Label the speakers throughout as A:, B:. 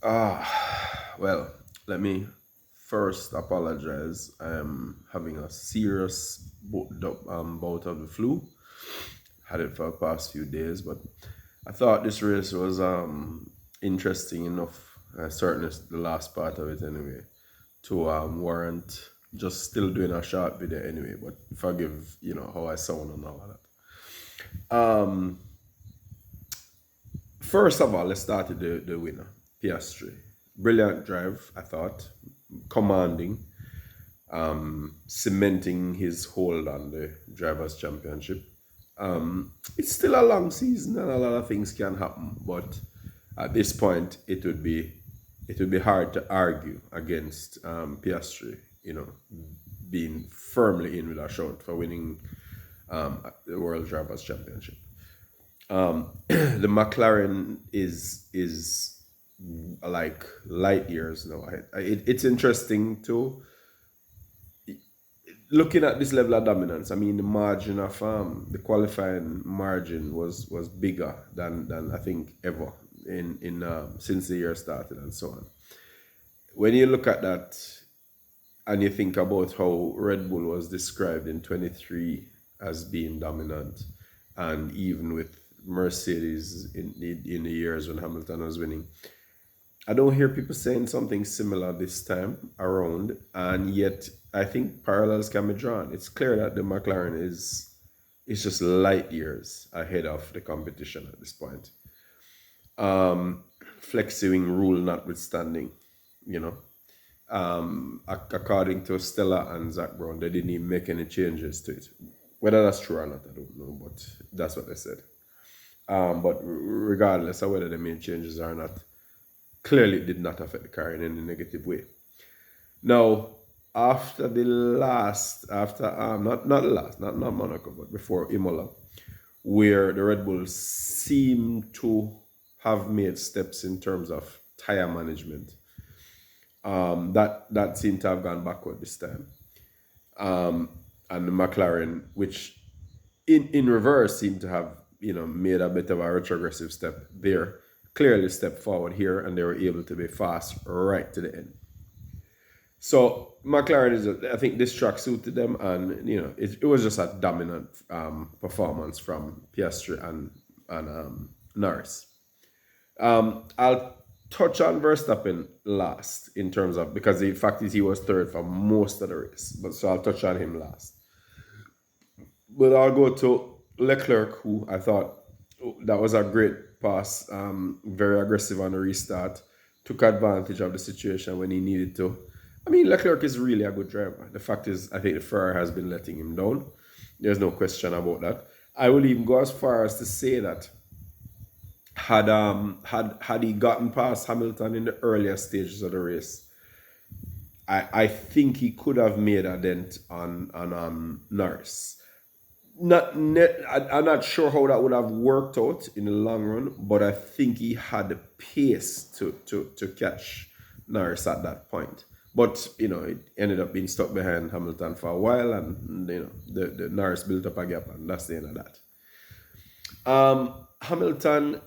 A: Well, let me first apologize. I'm having a serious bout of the flu. Had it for the past few days, but I thought this race was interesting enough, certainly the last part of it anyway, to warrant just still doing a short video anyway, but forgive, how I sound and all of that. First of all, let's start with the winner, Piastri. Brilliant drive, I thought, commanding, cementing his hold on the Drivers' Championship. It's still a long season and a lot of things can happen, but at this point, it would be hard to argue against Piastri, being firmly in with a shout for winning the World Drivers' Championship. The McLaren is like light years now. It's interesting to looking at this level of dominance. I mean, the margin of the qualifying margin was bigger than I think ever in since the year started and so on. When you look at that and you think about how Red Bull was described in 23 as being dominant, and even with Mercedes in the years when Hamilton was winning, I don't hear people saying something similar this time around, and yet I think parallels can be drawn. It's clear that the McLaren is just light years ahead of the competition at this point. Flexing rule notwithstanding, you know. According to Stella and Zach Brown, they didn't even make any changes to it. Whether that's true or not, I don't know, but that's what they said. But regardless of whether they made changes or not, clearly it did not affect the car in any negative way. Now, after the last, after not the last, not Monaco, but before Imola, where the Red Bulls seem to have made steps in terms of tire management, that seemed to have gone backward this time. And the McLaren, which in reverse seemed to have made a bit of a retrogressive step there, clearly stepped forward here, and they were able to be fast right to the end. So McLaren I think this track suited them, and it was just a dominant performance from Piastri and Norris. I'll touch on Verstappen last in terms of, because the fact is he was third for most of the race, but so I'll touch on him last. But I'll go to Leclerc, who I thought that was a great pass, very aggressive on the restart, took advantage of the situation when he needed to. I mean, Leclerc is really a good driver. The fact is, I think the Ferrari has been letting him down. There's no question about that. I will even go as far as to say that had he gotten past Hamilton in the earlier stages of the race, I think he could have made a dent on Norris. I'm not sure how that would have worked out in the long run, but I think he had the pace to catch Norris at that point. But it ended up being stuck behind Hamilton for a while, and the Norris built up a gap, and that's the end of that. Hamilton,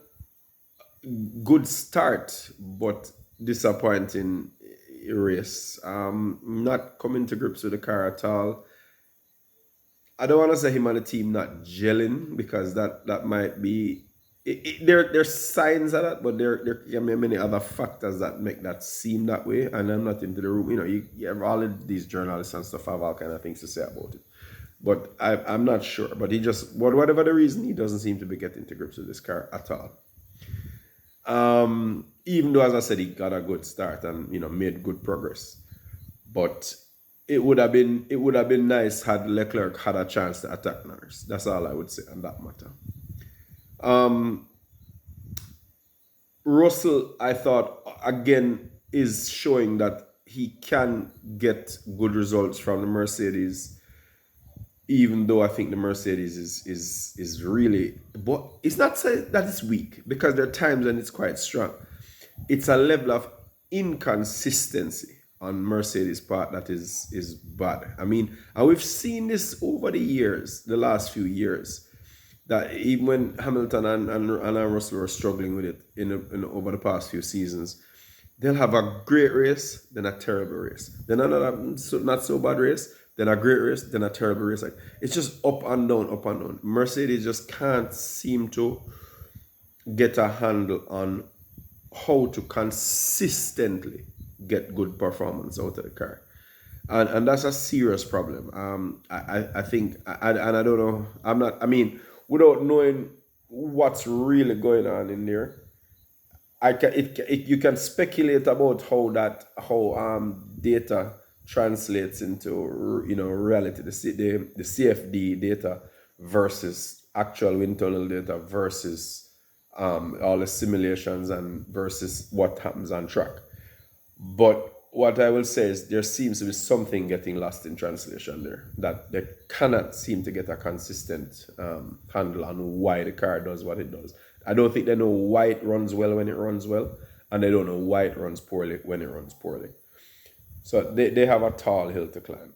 A: good start, but disappointing race. Not coming to grips with the car at all. I don't want to say him and the team not gelling, because that might be there's signs of that, but there can be many other factors that make that seem that way. And I'm not into the room. You have all of these journalists and stuff have all kind of things to say about it. But I'm not sure. But whatever the reason, he doesn't seem to be getting to grips with this car at all. Even though, as I said, he got a good start and made good progress. But it would have been nice had Leclerc had a chance to attack Norris. That's all I would say on that matter. Russell, I thought, again, is showing that he can get good results from the Mercedes, even though I think the Mercedes is really, but it's not said that it's weak, because there are times when it's quite strong. It's a level of inconsistency on Mercedes' part that is bad. I mean, and we've seen this over the years, the last few years, that even when Hamilton and Russell were struggling with it in over the past few seasons, They'll have a great race, then a terrible race. Then another not so bad race, then a great race, then a terrible race. Like it's just up and down, up and down. Mercedes just can't seem to get a handle on how to consistently get good performance out of the car. And that's a serious problem. I think, and I don't know, I mean, without knowing what's really going on in there, you can speculate about how data translates into reality, the CFD data versus actual wind tunnel data versus all the simulations and versus what happens on track. But what I will say is there seems to be something getting lost in translation there, that they cannot seem to get a consistent handle on why the car does what it does. I don't think they know why it runs well when it runs well, and they don't know why it runs poorly when it runs poorly. So they have a tall hill to climb.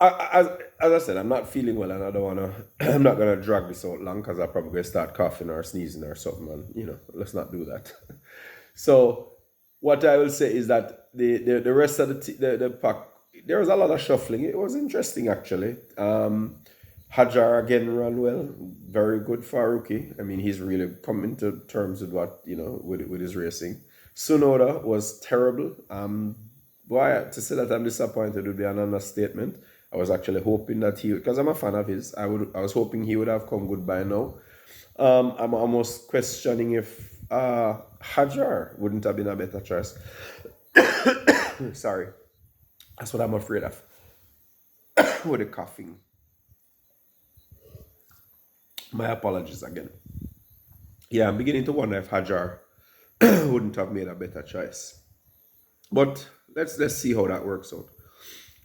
A: As I said, I'm not feeling well, and I don't wanna. I'm not gonna drag this out long because I probably gonna start coughing or sneezing or something, and let's not do that. So what I will say is that the rest of the pack, there was a lot of shuffling. It was interesting actually. Hajar again ran well, very good for a rookie. I mean, he's really coming to terms with what with his racing. Tsunoda was terrible. Boy, to say that I'm disappointed would be an understatement. I was actually hoping that because I'm a fan of his, I was hoping he would have come good by now. I'm almost questioning if Hajar wouldn't have been a better choice. Sorry, that's what I'm afraid of with the coughing. My apologies again. Yeah, I'm beginning to wonder if Hajar wouldn't have made a better choice. But let's see how that works out.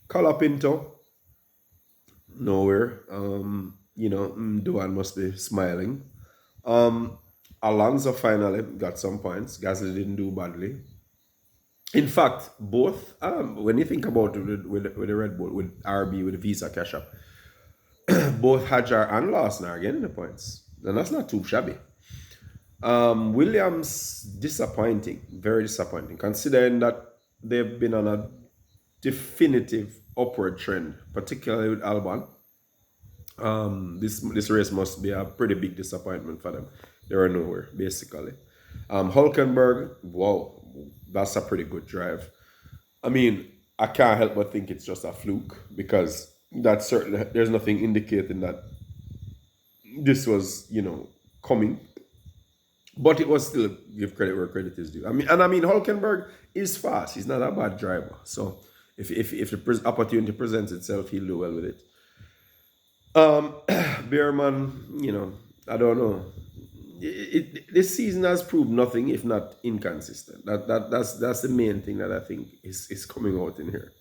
A: Colapinto, nowhere. Duan must be smiling. Alonso finally got some points. Gasly didn't do badly. In fact, both, when you think about it with the Red Bull, with RB, with the Visa Cash App, both Hajar and Lawson are getting the points. And that's not too shabby. Williams, disappointing, very disappointing, considering that they've been on a definitive upward trend, particularly with Albon. This race must be a pretty big disappointment for them. They were nowhere, basically. Hulkenberg, wow, that's a pretty good drive. I mean, I can't help but think it's just a fluke, because that's certainly, there's nothing indicating that this was, coming. But it was still, give credit where credit is due. I mean, Hulkenberg is fast. He's not a bad driver. So if the opportunity presents itself, he'll do well with it. Beerman, I don't know. This season has proved nothing if not inconsistent. That's the main thing that I think is coming out in here.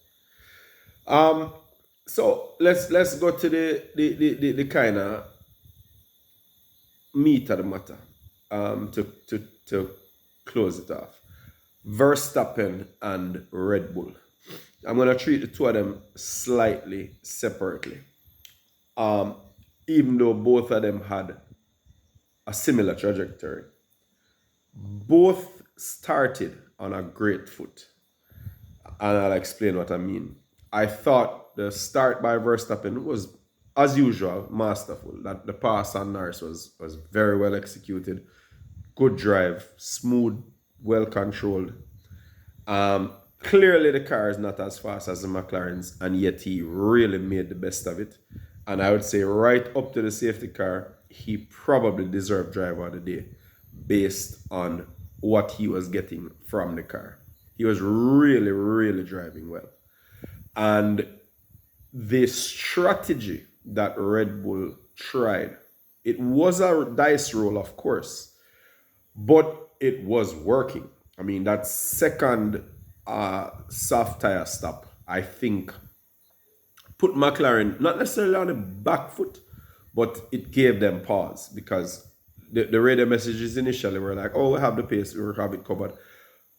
A: So let's go to the kind of meat of the matter. To close it off. Verstappen and Red Bull. I'm gonna treat the two of them slightly separately. Even though both of them had a similar trajectory. Both started on a great foot. And I'll explain what I mean. I thought the start by Verstappen was, as usual, masterful. That the pass on Norris was very well executed. Good drive, smooth, well controlled. Clearly the car is not as fast as the McLaren's, and yet he really made the best of it. And I would say right up to the safety car, he probably deserved driver of the day based on what he was getting from the car. He was really, really driving well. And the strategy that Red Bull tried, it was a dice roll, of course, but it was working. I mean, that second soft tire stop, I think, put McLaren not necessarily on the back foot, but it gave them pause, because the radio messages initially were like, oh, we have the pace, we have it covered.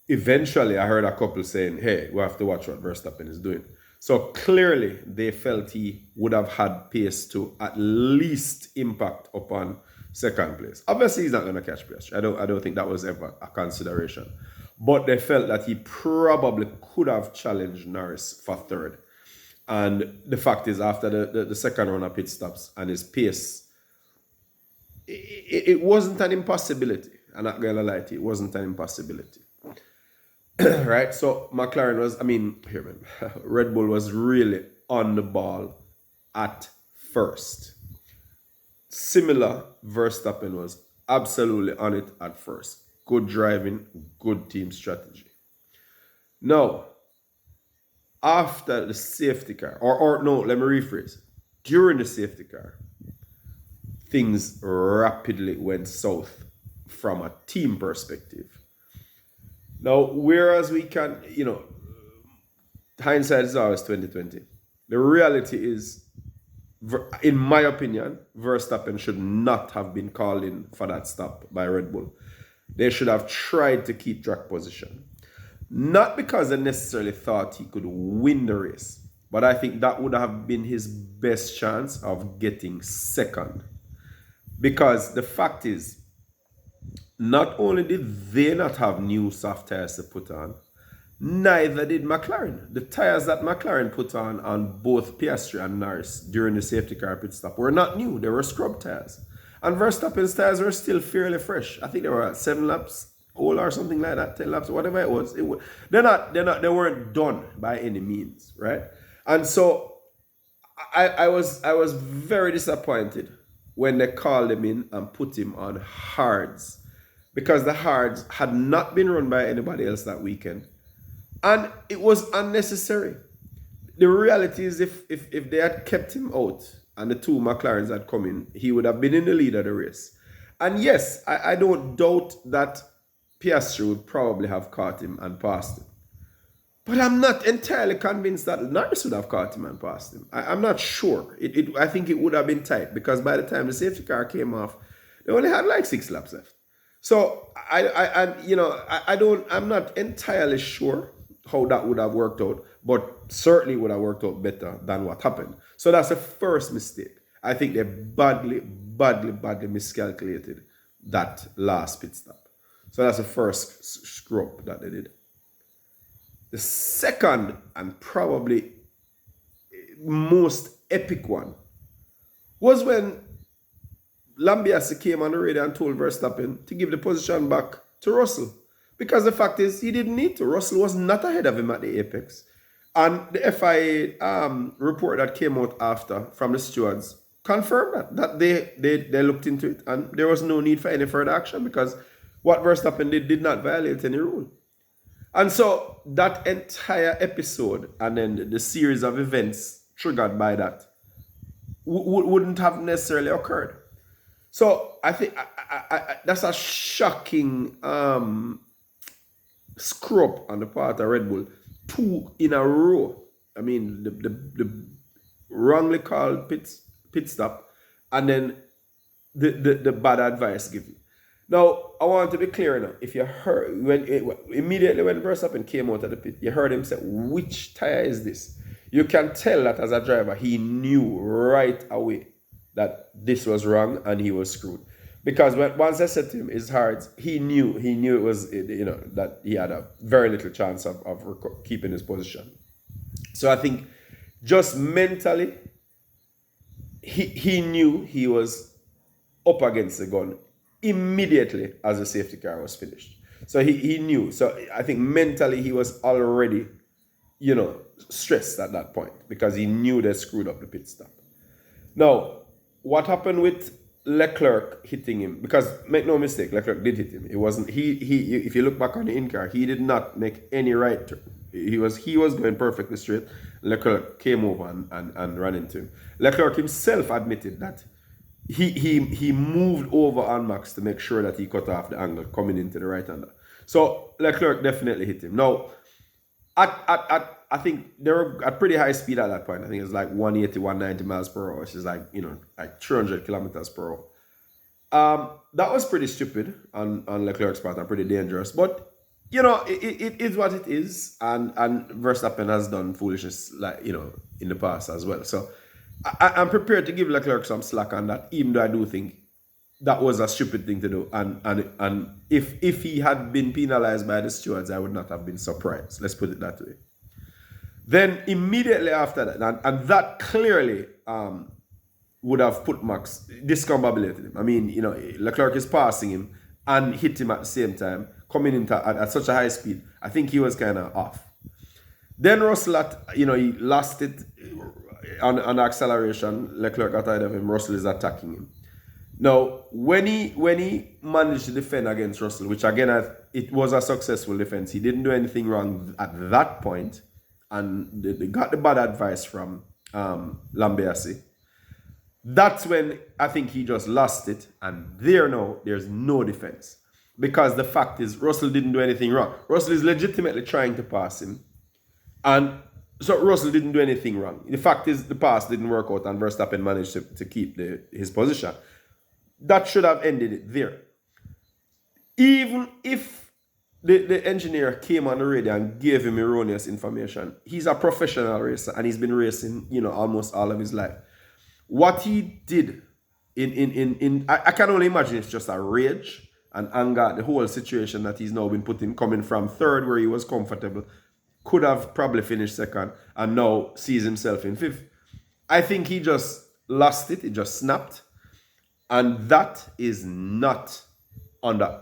A: Eventually, I heard a couple saying, hey, we have to watch what Verstappen is doing. So clearly, they felt he would have had pace to at least impact upon second place. Obviously, he's not going to catch Piastri. I don't think that was ever a consideration. But they felt that he probably could have challenged Norris for third. And the fact is, after the second round of pit stops and his pace, it wasn't an impossibility. I'm not going to lie to you, it wasn't an impossibility. Right? So McLaren was, Red Bull was really on the ball at first. Similar, Verstappen was absolutely on it at first. Good driving, good team strategy. Now, after the safety car, or no, let me rephrase. During the safety car, things rapidly went south from a team perspective. Now, whereas we can, hindsight is always 2020. The reality is, in my opinion, Verstappen should not have been called in for that stop by Red Bull. They should have tried to keep track position. Not because they necessarily thought he could win the race, but I think that would have been his best chance of getting second. Because the fact is, not only did they not have new soft tires to put on, neither did McLaren. The tires that McLaren put on both Piastri and Norris during the safety car pit stop were not new. They were scrub tires. And Verstappen's tires were still fairly fresh. I think they were at 7 laps old or something like that, 10 laps, whatever it was. They weren't done by any means, right? And so I was very disappointed when they called him in and put him on hards, because the hards had not been run by anybody else that weekend. And it was unnecessary. The reality is, if they had kept him out and the two McLarens had come in, he would have been in the lead of the race. And yes, I don't doubt that Piastri would probably have caught him and passed him. But I'm not entirely convinced that Norris would have caught him and passed him. I'm not sure. I think it would have been tight, because by the time the safety car came off, they only had like 6 laps left. So I'm not entirely sure how that would have worked out, but certainly would have worked out better than what happened. So that's the first mistake. I think they badly miscalculated that last pit stop. So that's the first screw up that they did. The second, and probably most epic one, was when Lambiase came on the radio and told Verstappen to give the position back to Russell. Because the fact is, he didn't need to. Russell was not ahead of him at the apex. And the FIA report that came out after from the stewards confirmed that they looked into it, and there was no need for any further action, because what Verstappen did not violate any rule. And so that entire episode and then the series of events triggered by that wouldn't have necessarily occurred. So I think that's a shocking screw up on the part of Red Bull. 2 in a row. I mean, the wrongly called pit stop, and then the bad advice given. Now, I want to be clear now. If you heard, immediately when Verstappen came out of the pit, you heard him say, "Which tire is this?" You can tell that as a driver, he knew right away that this was wrong and he was screwed. Because once I said to him, his hards, he knew it was, that he had a very little chance of keeping his position. So I think just mentally, he knew he was up against the gun immediately as the safety car was finished. So he knew. So I think mentally he was already, stressed at that point, because he knew they screwed up the pit stop. Now, what happened with Leclerc hitting him? Because make no mistake, Leclerc did hit him. It wasn't he. If you look back on the in-car, he did not make any right turn. He was going perfectly straight. Leclerc came over and ran into him. Leclerc himself admitted that he moved over on Max to make sure that he cut off the angle coming into the right-hander. So Leclerc definitely hit him. Now, I think they were at pretty high speed at that point. I think it's like 180, 190 miles per hour, which is like 300 kilometers per hour. That was pretty stupid on Leclerc's part and pretty dangerous. But, it is what it is. And Verstappen has done foolishness, in the past as well. So I'm prepared to give Leclerc some slack on that, even though I do think that was a stupid thing to do. And if he had been penalized by the stewards, I would not have been surprised. Let's put it that way. Then immediately after that, and that clearly would have put Max, discombobulated him. I mean, Leclerc is passing him and hit him at the same time, coming into at such a high speed. I think he was kind of off. Then Russell, he lost it on acceleration. Leclerc got ahead of him. Russell is attacking him. Now, when he managed to defend against Russell, which again, it was a successful defense. He didn't do anything wrong at that point, and they got the bad advice from Lambiase. That's when I think he just lost it, and there's no defense. Because the fact is, Russell didn't do anything wrong. Russell is legitimately trying to pass him, and so Russell didn't do anything wrong. The fact is, the pass didn't work out, and Verstappen managed to keep his position. That should have ended it there. Even if the engineer came on the radio and gave him erroneous information, he's a professional racer and he's been racing, almost all of his life. What he did I can only imagine it's just a rage and anger at the whole situation that he's now been put in, coming from third where he was comfortable, could have probably finished second, and now sees himself in fifth. I think he just lost it. It just snapped. And that is not, under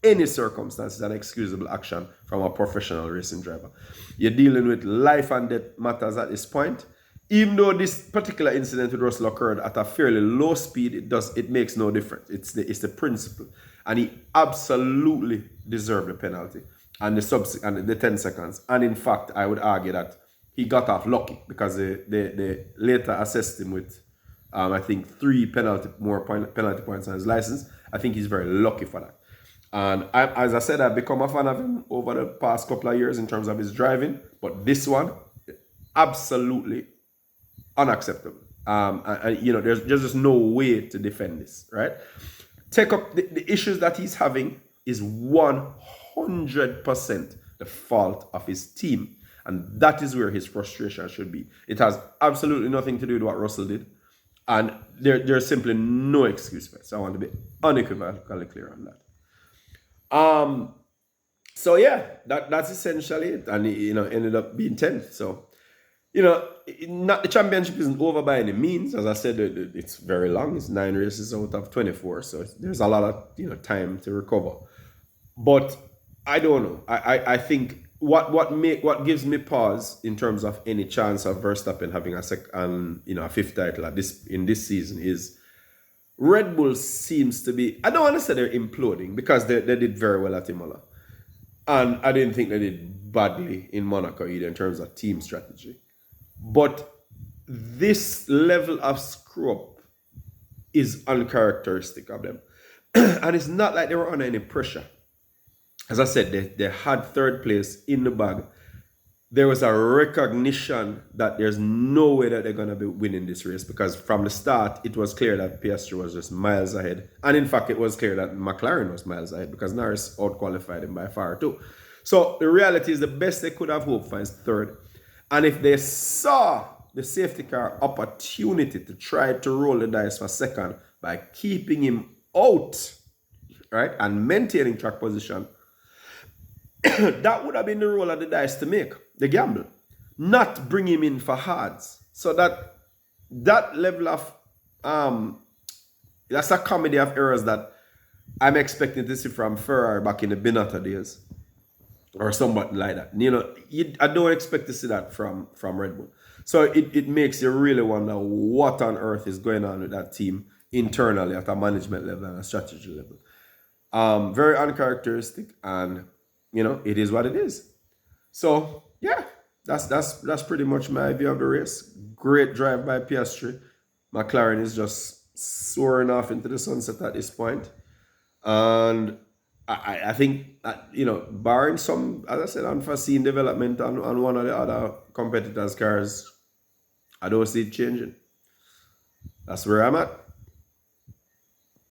A: any circumstances, an excusable action from a professional racing driver. You're dealing with life and death matters at this point. Even though this particular incident with Russell occurred at a fairly low speed, it makes no difference. It's the principle. And he absolutely deserved the penalty and the 10 seconds. And in fact, I would argue that he got off lucky, because they later assessed him with I think 3 penalty points on his license. I think he's very lucky for that. And as I said, I've become a fan of him over the past couple of years in terms of his driving. But this one, absolutely unacceptable. There's just no way to defend this, right? Take up the issues that he's having is 100% the fault of his team. And that is where his frustration should be. It has absolutely nothing to do with what Russell did. And there's simply no excuse for it. So I want to be unequivocally clear on that. So yeah, that's essentially it. And ended up being 10th. So, the championship isn't over by any means. As I said, it's very long. It's 9 races out of 24. So there's a lot of time to recover. But I don't know. I think what gives me pause in terms of any chance of Verstappen having a fifth title in this season is Red Bull seems to be, I don't want to say they're imploding, because they did very well at Imola. And I didn't think they did badly in Monaco either in terms of team strategy. But this level of screw-up is uncharacteristic of them. And it's not like they were under any pressure. As I said, they had third place in the bag. There was a recognition that there's no way that they're going to be winning this race, because from the start, it was clear that Piastri was just miles ahead. And in fact, it was clear that McLaren was miles ahead, because Norris outqualified him by far too. So the reality is, the best they could have hoped for is third. And if they saw the safety car opportunity to try to roll the dice for second by keeping him out, right, and maintaining track position, that would have been the roll of the dice to make, the gamble, not bring him in for hards. So that level of that's a comedy of errors that I'm expecting to see from Ferrari back in the Binotto days, or something like that. I don't expect to see that from Red Bull. So it makes you really wonder what on earth is going on with that team internally at a management level and a strategy level. Very uncharacteristic, and it is what it is. So yeah, that's pretty much my view of the race. Great drive by Piastri. McLaren is just soaring off into the sunset at this point. And I think that, barring some, as I said, unforeseen development on one of the other competitors' cars, I don't see it changing. That's where I'm at.